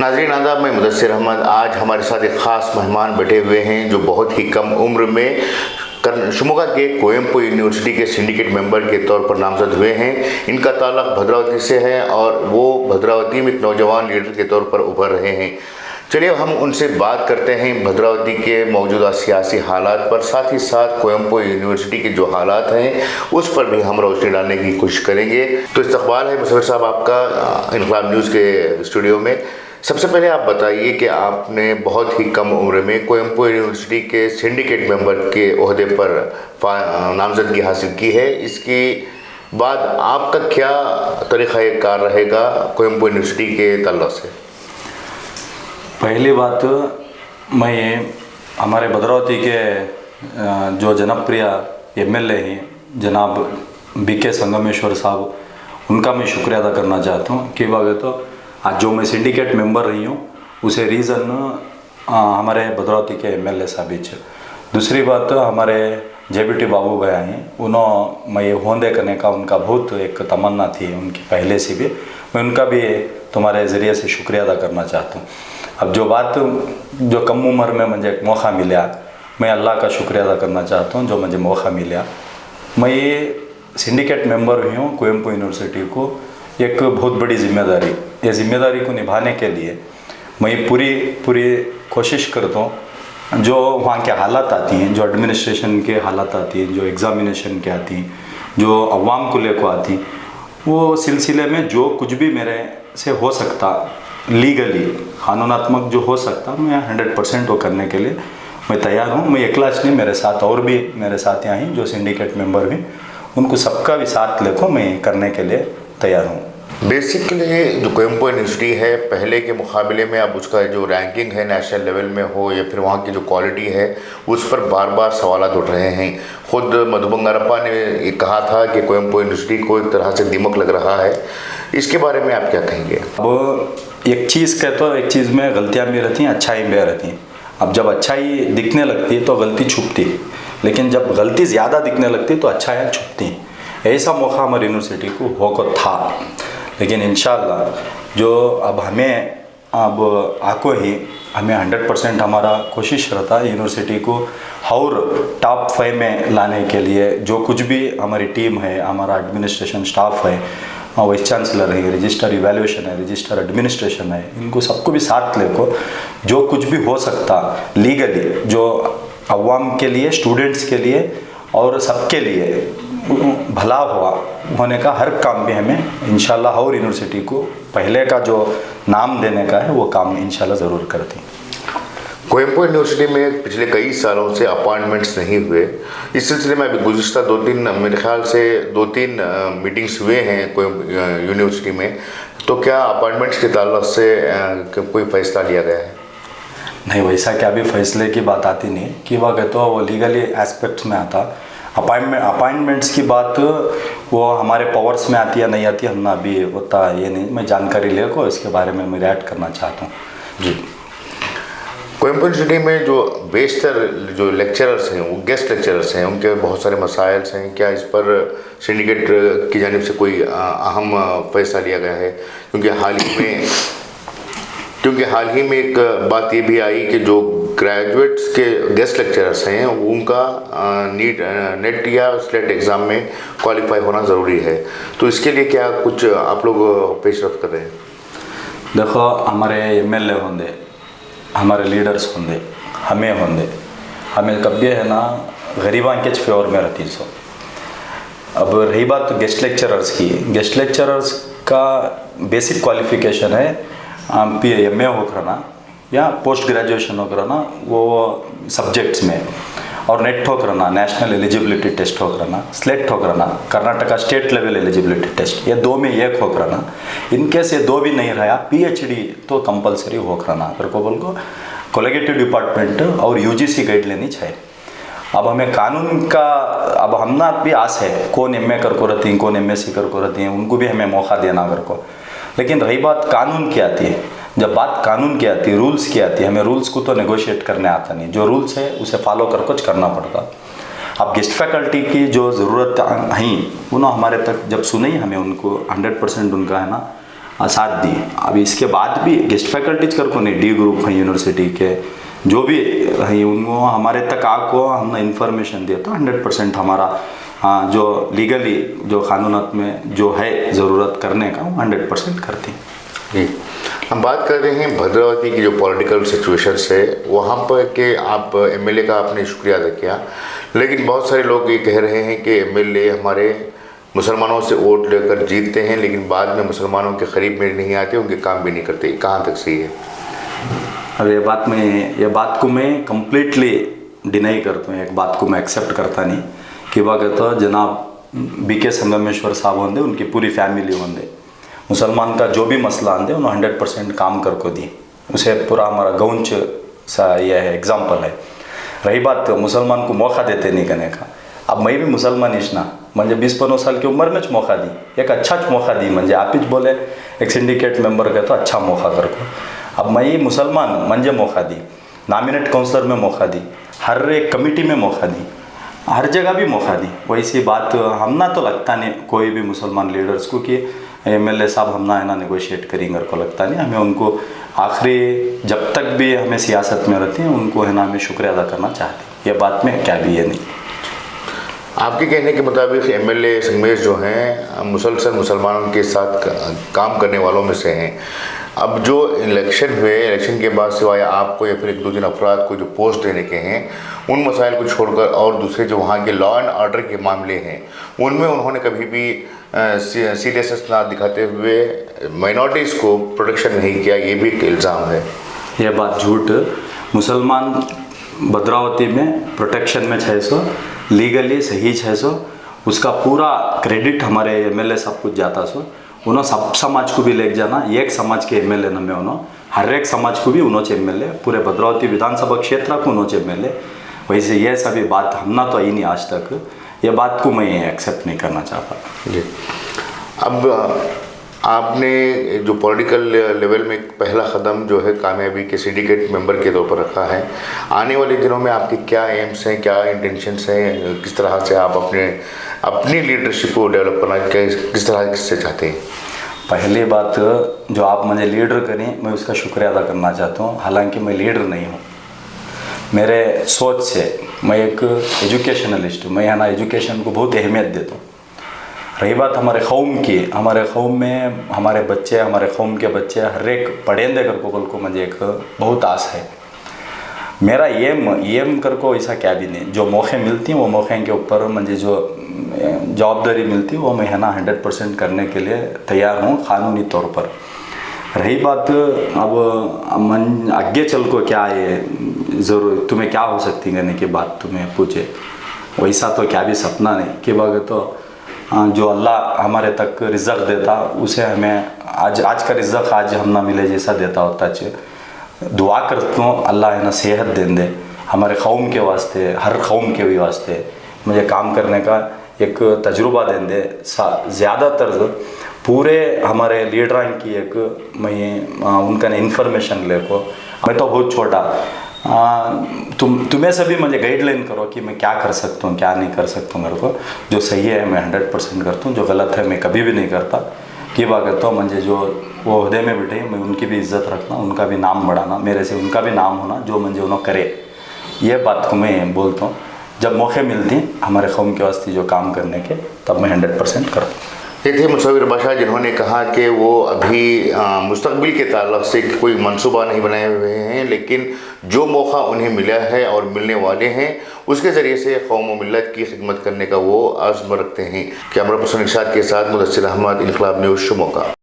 नाज़रीन आदाब, मैं मुदस्सिर अहमद। आज हमारे साथ एक ख़ास मेहमान बैठे हुए हैं जो बहुत ही कम उम्र में शिमोगा के कोयम्बटूर यूनिवर्सिटी के सिंडिकेट मेंबर के तौर पर नामजद हुए हैं। इनका ताल्लुक़ भद्रावती से है और वो भद्रावती में एक नौजवान लीडर के तौर पर उभर रहे हैं। चलिए हम उनसे बात करते हैं भद्रावती के मौजूदा सियासी हालात पर, साथ ही साथ कोयम्बटूर यूनिवर्सिटी के जो हालात हैं उस पर भी हम रोशनी डालने की कोशिश करेंगे। तो इस्तकबाल है मुसव्विर साहब आपका इनकलाब न्यूज़ के स्टूडियो में। सबसे पहले आप बताइए कि आपने बहुत ही कम उम्र में कोयम्बटूर यूनिवर्सिटी के सिंडिकेट मेंबर के ओहदे पर नामजदगी हासिल की है। इसके बाद आपका क्या तरीक़ा-ए-कार रहेगा कोयम्बटूर यूनिवर्सिटी के ताल्लुक़ से? पहली बात, मैं हमारे भद्रावती के जो जनप्रिय एमएलए हैं जनाब बीके संगमेश्वर साहब, उनका मैं शुक्रिया अदा करना चाहता हूँ कि वह तो आज जो मैं सिंडिकेट मेंबर रही हूँ उसे रीज़न हमारे भद्रावती के एमएलए साहब ही। दूसरी बात, हमारे जेबीटी बाबू भैया हैं, मैं ये होंदे करने का उनका बहुत एक तमन्ना थी उनकी पहले से भी। मैं उनका भी तुम्हारे ज़रिए से शुक्रिया अदा करना चाहता हूँ। अब जो बात, जो कम उम्र में मुझे एक मौका मिला, मैं अल्लाह का शुक्रिया अदा करना चाहता हूँ जो मुझे मौका मिला। मैं ये सिंडिकेट मेंबर हुई हूँ कोयम्बटूर यूनिवर्सिटी को, एक बहुत बड़ी जिम्मेदारी, ये जिम्मेदारी को निभाने के लिए मैं पूरी कोशिश करता हूँ। जो वहाँ के हालात आती हैं, जो एडमिनिस्ट्रेशन के हालात आती हैं, जो एग्ज़ामिनेशन के आती हैं, जो अवाम को लेकर आती हैं, वो सिलसिले में जो कुछ भी मेरे से हो सकता लीगली कानूनात्मक जो हो सकता, मैं 100% वो करने के लिए मैं तैयार हूँ। मैं अकेला नहीं, मेरे साथ और भी मेरे साथ यहाँ जो सिंडिकेट मेंबर हैं उनको सबका भी साथ लेकर मैं करने के लिए तैयार हूँ। बेसिकली जो कोयम्बटूर यूनिवर्सिटी है पहले के मुकाबले में अब उसका जो रैंकिंग है नेशनल लेवल में हो या फिर वहाँ की जो क्वालिटी है उस पर बार बार सवाल उठ रहे हैं। खुद मधु बंगारप्पा ने ये कहा था कि कोयम्बटूर यूनिवर्सिटी को एक तरह से दिमक लग रहा है। इसके बारे में आप क्या कहेंगे? अब एक चीज़ कहते हो, एक चीज़ में गलतियाँ भी रहती हैं, अच्छाई भी रहती हैं। अब जब अच्छाई दिखने लगती है तो गलती छुपती है, लेकिन जब गलती ज़्यादा दिखने लगती है तो अच्छाइयाँ छुपती हैं। ऐसा मौका हमारी यूनिवर्सिटी को होकर था, लेकिन इंशाल्लाह जो अब हमें अब आको ही हमें 100% हमारा कोशिश रहता है यूनिवर्सिटी को और टॉप 5 में लाने के लिए। जो कुछ भी हमारी टीम है, हमारा एडमिनिस्ट्रेशन स्टाफ है, वाइस चांसलर है, रजिस्टर इवैल्यूएशन है, रजिस्टर एडमिनिस्ट्रेशन है, इनको सबको भी साथ लेकर जो कुछ भी हो सकता लीगली, जो अवाम के लिए, स्टूडेंट्स के लिए और सबके लिए भला होने का हर काम भी हमें इंशाल्लाह और यूनिवर्सिटी को पहले का जो नाम देने का है वो काम इंशाल्लाह ज़रूर करते हैं। कोयम्बटूर यूनिवर्सिटी में पिछले कई सालों से अपॉइंटमेंट्स नहीं हुए। इस सिलसिले में अभी गुज़िश्ता 2-3 मेरे ख्याल से 2-3 मीटिंग्स हुए हैं यूनिवर्सिटी में, तो क्या अपॉइंटमेंट्स के ताल्लुक़ से कोई फ़ैसला लिया गया है? नहीं, वैसा क्या भी फैसले की बात आती नहीं कि वह कहते हो वो लीगली एस्पेक्ट्स में आता। अपॉइंटमेंट्स की बात वो हमारे पावर्स में आती है नहीं आती, हम ना अभी होता ये नहीं, मैं जानकारी ले को इसके बारे में मैं ऐड करना चाहता हूँ जी। कोयम्बटूर यूनिवर्सिटी में जो बेशतर जो लेक्चरर्स हैं वो गेस्ट लेक्चरर्स हैं, उनके बहुत सारे मसाइल्स हैं। क्या इस पर सिंडिकेट की जानिब से कोई अहम फैसला लिया गया है? क्योंकि हाल ही में एक बात ये भी आई कि जो ग्रेजुएट्स के गेस्ट लेक्चरर्स हैं उनका नेट या स्लेट एग्ज़ाम में क्वालिफाई होना ज़रूरी है, तो इसके लिए क्या कुछ आप लोग पेशरफ कर रहे हैं? देखो, हमारे एमएलए होंगे, हमारे लीडर्स होंगे, हमें कभी है ना गरीबां के फेवर में रहती सो। अब रही बात तो गेस्ट लेक्चरर्स की, गेस्ट लेक्चरर्स का बेसिक क्वालिफिकेशन है PA हो करना या पोस्ट ग्रेजुएशन हो करना वो सब्जेक्ट्स में, और नेट हो करना, नेशनल एलिजिबिलिटी टेस्ट हो करना, स्लेट हो करना, Karnataka state level eligibility test, ये 2 में एक हो करना। इनकेस ये 2 भी नहीं रहा, PhD तो कंपलसरी हो करना अगर को बोल को कोलेगेटिव डिपार्टमेंट और UGC गाइड लेनी चाहिए। अब हमें कानून का अब हम ना भी आस है, कौन MA कर को रहती हैं, कौन MSc कर को रहती हैं, उनको भी हमें मौका देना कर को। लेकिन रही बात कानून की आती है, जब बात कानून की आती है, रूल्स की आती है, हमें रूल्स को तो नेगोशिएट करने आता नहीं, जो रूल्स है उसे फॉलो कर कुछ करना पड़ता। अब गेस्ट फैकल्टी की जो ज़रूरत है उन्होंने हमारे तक जब सुनी, हमें उनको 100% उनका है ना साथ दी। अब इसके बाद भी गेस्ट फैकल्टीज कर को नहीं डी ग्रुप है यूनिवर्सिटी के जो भी है उनको हमारे तक आको हमने इन्फॉर्मेशन दिया तो 100% हमारा जो लीगली जो कानूनत में जो है ज़रूरत करने का वो 100% करते हैं। जी, हम बात कर रहे हैं भद्रावती की जो पॉलिटिकल सिचुएशंस है वहाँ पर के आप एमएलए का आपने शुक्रिया अदा किया, लेकिन बहुत सारे लोग ये कह रहे हैं कि एमएलए हमारे मुसलमानों से वोट लेकर जीतते हैं लेकिन बाद में मुसलमानों के करीब में नहीं आते, उनके काम भी नहीं करते। कहाँ तक सही है? अब ये बात को मैं कम्प्लीटली डिनाई करता हूँ, एक बात को मैं एक्सेप्ट करता नहीं कि तो जनाब बीके संगमेश्वर साहब होंगे उनकी पूरी फैमिली होंगे मुसलमान का जो भी मसला आंदे उन्होंने 100% काम कर को दी, उसे पूरा हमारा गौंच सा यह है एग्जाम्पल है। रही बात मुसलमान को मौका देते नहीं करने का, अब मैं भी मुसलमान इश्ना म्हणजे 20-15 साल की उम्र में मौका दी, एक अच्छा मौका दी, म्हणजे आप ही बोले एक सिंडिकेट मेंबर का तो अच्छा मौका कर को। अब मैं ये मुसलमान म्हणजे मौका दी, नॉमिनेट काउंसलर में मौका दी, हर एक कमेटी में मौका दी, हर जगह भी मौका दी। वैसी बात हम ना तो लगता नहीं कोई भी मुसलमान लीडर्स को कि एमएलए साहब हम ना है ना नेगोशिएट करेंगे को लगता नहीं। हमें उनको आखिरी जब तक भी हमें सियासत में रहते हैं उनको है ना हमें शुक्रिया अदा करना चाहते हैं, ये बात में क्या भी है नहीं। आपके कहने के मुताबिक एमएलए संगमेश जो हैं मुसलसल मुसलमानों के साथ काम करने वालों में से हैं। अब जो इलेक्शन हुए, इलेक्शन के बाद सिवाय आपको या फिर 1-2 अफराद को जो पोस्ट देने के हैं उन मसाइल को छोड़कर और दूसरे जो वहाँ के लॉ एंड ऑर्डर के मामले हैं उनमें उन्होंने कभी भी सीरियसनेस ना दिखाते हुए माइनॉरिटीज़ को प्रोटेक्शन नहीं किया, ये भी एक इल्ज़ाम है। यह बात झूठ। मुसलमान भद्रावती में प्रोटेक्शन में 600 लीगली सही 600 उसका पूरा क्रेडिट हमारे एमएलए सब कुछ जाता सो उन्होंने सब समाज को भी ले जाना, एक समाज के एमएलए न में उन्होंने हर एक समाज को भी उन्होंने एमएलए, पूरे भद्रावती विधानसभा क्षेत्र को उन्होंने एमएलए। वैसे ये सभी बात हम ना तो आई नहीं आज तक, ये बात को मैं एक्सेप्ट नहीं करना चाहता। जी, अब आपने जो पॉलिटिकल लेवल में पहला कदम जो है कामयाबी के सिंडिकेट मेंबर के तौर पर रखा है, आने वाले दिनों में आपके क्या एम्स हैं, क्या इंटेंशंस हैं, किस तरह से आप अपनी लीडरशिप को डेवलप करना किस तरह से चाहते हैं? पहली बात जो आप मुझे लीडर करें मैं उसका शुक्रिया अदा करना चाहता हूँ, हालांकि मैं लीडर नहीं हूँ। मेरे सोच से मैं एक एजुकेशनलिस्ट हूँ, मैं है ना एजुकेशन को बहुत अहमियत देता हूँ। रही बात हमारे कौम की, हमारे कौम में हमारे बच्चे, हमारे कौम के बच्चे हर एक पढ़ेंदे कर को बोल को मुझे एक बहुत आस है। मेरा एम कर को ऐसा क्या भी नहीं, जो मौके मिलती हैं वो मौके के ऊपर मुझे जो जवाबदारी मिलती है वो मैं है ना 100% करने के लिए तैयार हूँ कानूनी तौर पर। रही बात अब मन आगे चल को क्या है ज़रूर तुम्हें क्या हो सकती है कहने की बात तुम्हें पूछे, वैसा तो क्या भी सपना नहीं कि बाग तो जो अल्लाह हमारे तक रिज़्क़ देता उसे हमें आज का रिज़्क़ आज हम ना मिले जैसा देता होता चे। दुआ करता हूँ अल्लाह है ना सेहत दें दे हमारे कौम के वास्ते, हर कौम के भी वास्ते मुझे काम करने का एक तजुर्बा दें दे। ज़्यादातर पूरे हमारे लीडरान की एक मैं उनका इन्फॉर्मेशन ले को, मैं तो बहुत छोटा तुम्हें सभी मुझे गाइडलाइन करो कि मैं क्या कर सकता हूँ क्या नहीं कर सकता हूँ। मेरे को जो सही है मैं 100% करता हूँ, जो गलत है मैं कभी भी नहीं करता। कि बात करता हूँ मुझे जो वो अहदे में बैठे मैं उनकी भी इज़्ज़त रखना, उनका भी नाम बढ़ाना, मेरे से उनका भी नाम होना, जो मुझे उन्होंने करे। ये बात को मैं बोलता हूँ जब मौके मिलते हैं हमारे कौम के वास्ते जो काम करने के तब मैं 100% करता हूँ। ये थे मुसव्विर बादशाह जिन्होंने कहा कि वो अभी मुस्तकबिल के ताल्लुक़ से कोई मंसूबा नहीं बनाए हुए हैं, लेकिन जो मौका उन्हें मिला है और मिलने वाले हैं उसके ज़रिए से कौम व मिल्लत की खिदमत करने का वो आज़म रखते हैं। कैमरा पर्सन इरशाद के साथ मुदस्सिर अहमद, इनकलाब न्यूज़, शिमोगा।